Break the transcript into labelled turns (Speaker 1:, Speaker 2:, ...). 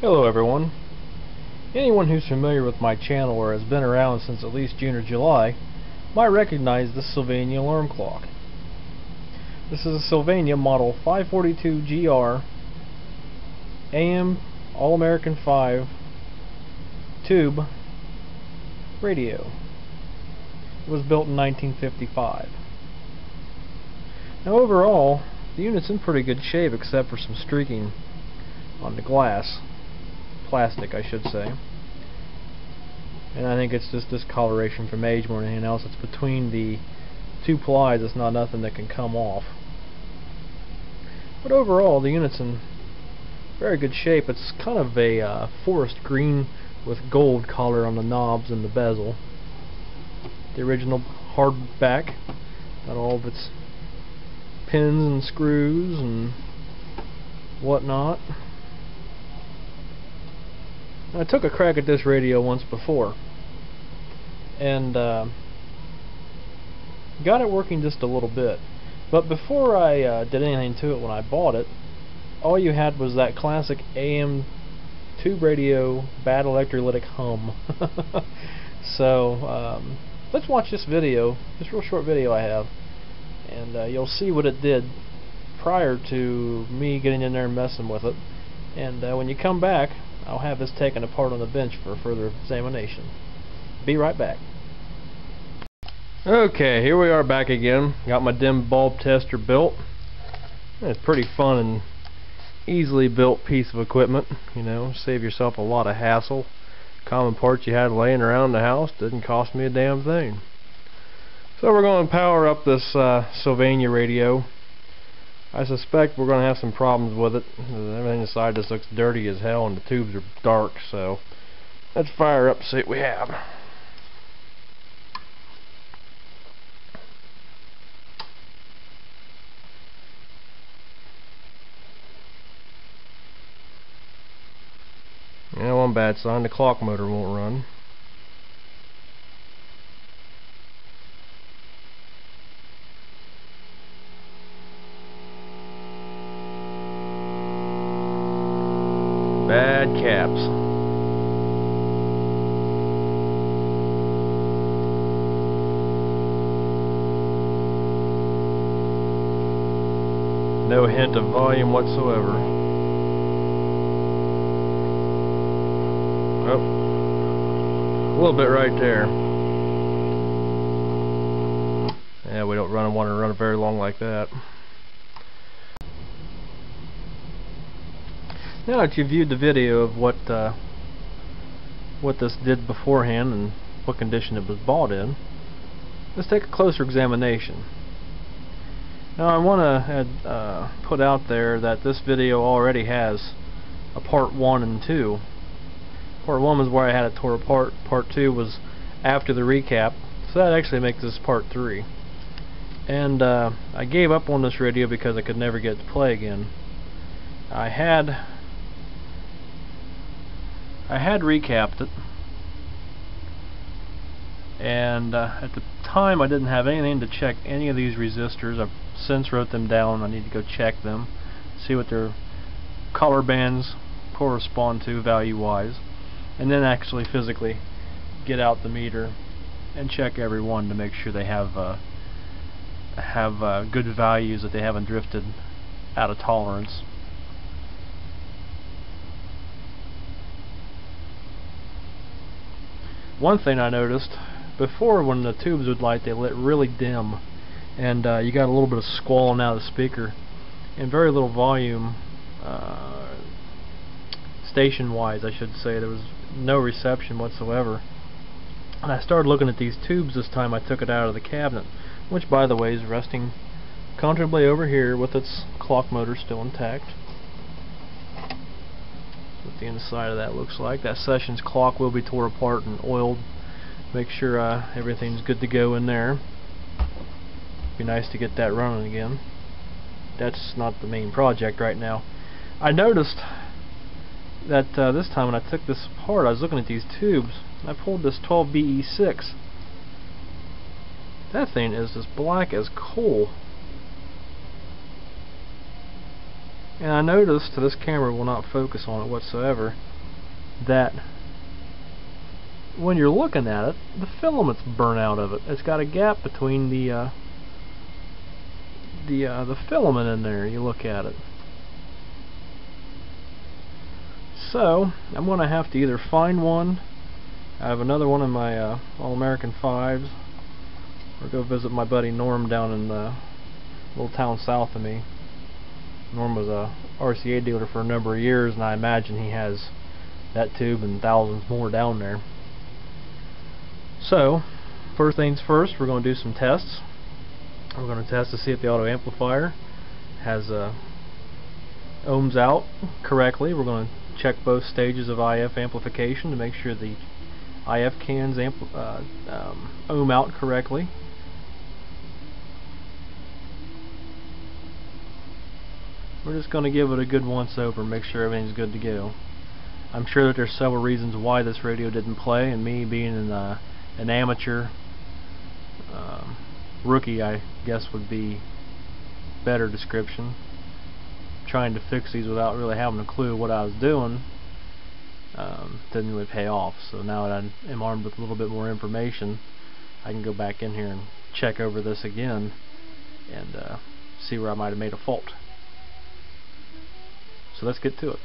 Speaker 1: Hello everyone. Anyone who's familiar with my channel or has been around since at least June or July might recognize this Sylvania alarm clock. This is a Sylvania model 542GR AM All-American 5 tube radio. It was built in 1955. Now overall, the unit's in pretty good shape except for some streaking on the glass. Plastic, I should say. And I think it's just discoloration from age more than anything else. It's between the two plies. It's not nothing that can come off. But overall, the unit's in very good shape. It's kind of a forest green with gold color on the knobs and the bezel. The original hard back. Got all of its pins and screws and whatnot. I took a crack at this radio once before and got it working just a little bit, but before I did anything to it when I bought it, all you had was that classic AM tube radio bad electrolytic hum. So let's watch this video, this real short video I have, and you'll see what it did prior to me getting in there and messing with it. And when you come back, I'll have this taken apart on the bench for further examination. Be right back. Okay, here we are back again. Got my dim bulb tester built. It's a pretty fun and easily built piece of equipment. You know, save yourself a lot of hassle. Common parts you had laying around the house didn't cost me a damn thing. So we're going to power up this Sylvania radio. I suspect we're going to have some problems with it. Everything inside just looks dirty as hell and the tubes are dark, so let's fire up and see what we have. Yeah, one bad sign, the clock motor won't run. Bad caps. No hint of volume whatsoever. Oh, a little bit right there. Yeah, we don't want to run it very long like that. Now that you've viewed the video of what this did beforehand and what condition it was bought in, let's take a closer examination. Now I want to put out there that this video already has a part 1 and 2. Part 1 was where I had it tore apart. Part 2 was after the recap, so that actually makes this part 3. And I gave up on this radio because I could never get it to play again. I had recapped it, and at the time I didn't have anything to check any of these resistors. I've since wrote them down. I need to go check them, see what their color bands correspond to value wise, and then actually physically get out the meter and check every one to make sure they have good values, that they haven't drifted out of tolerance. One thing I noticed, before when the tubes would light, they lit really dim, and you got a little bit of squalling out of the speaker, and very little volume, station-wise I should say. There was no reception whatsoever. And I started looking at these tubes this time I took it out of the cabinet, which by the way is resting comfortably over here with its clock motor still intact. What the inside of that looks like. That sessions clock will be tore apart and oiled. Make sure everything's good to go in there. Be nice to get that running again. That's not the main project right now. I noticed that this time when I took this apart, I was looking at these tubes. I pulled this 12BE6. That thing is as black as coal. And I noticed this camera will not focus on it whatsoever. that when you're looking at it, the filament's burnt out of it. It's got a gap between the filament in there. You look at it. So I'm going to have to either find one. I have another one in my All-American 5s, or go visit my buddy Norm down in the little town south of me. Norm was a RCA dealer for a number of years, and I imagine he has that tube and thousands more down there. So, first things first, we're going to do some tests. We're going to test to see if the auto amplifier has ohms out correctly. We're going to check both stages of IF amplification to make sure the IF cans ohm out correctly. We're just going to give it a good once over, make sure everything's good to go. I'm sure that there's several reasons why this radio didn't play, and me being an amateur rookie, I guess would be better description. Trying to fix these without really having a clue what I was doing didn't really pay off. So now that I am armed with a little bit more information, I can go back in here and check over this again and see where I might have made a fault. So let's get to it.